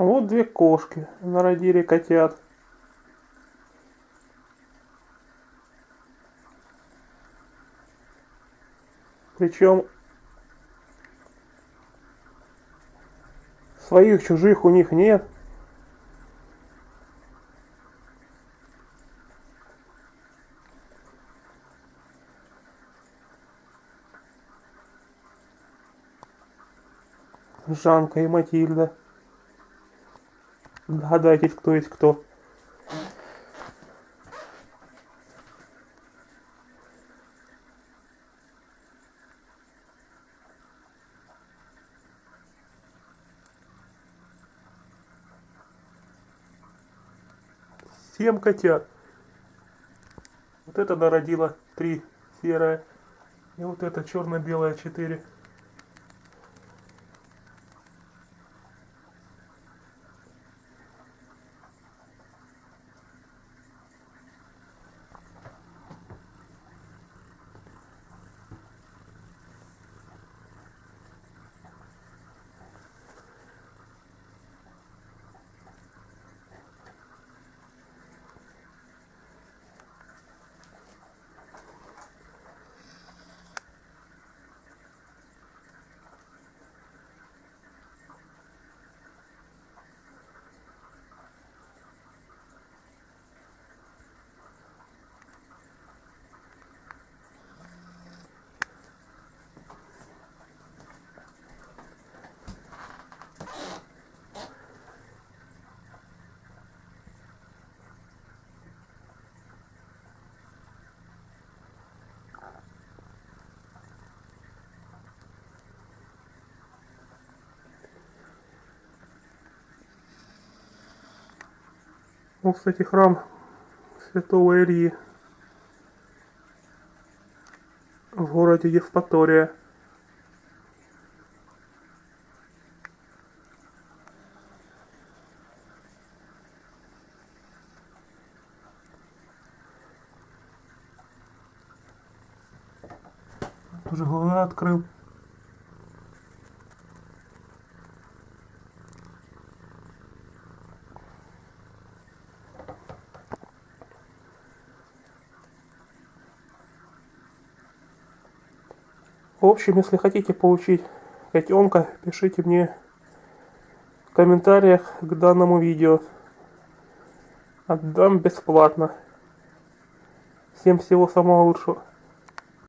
Вот две кошки народили котят. Причем своих чужих у них нет. Жанка и Матильда. Догадайтесь, кто есть кто. Семь котят. Вот это народила 3 серая. И вот это черно-белая 4. Вот, кстати, храм Святого Ильи в городе Евпатория. Уже глаза открыл. В общем, если хотите получить котенка, пишите мне в комментариях к данному видео. Отдам бесплатно. Всем всего самого лучшего.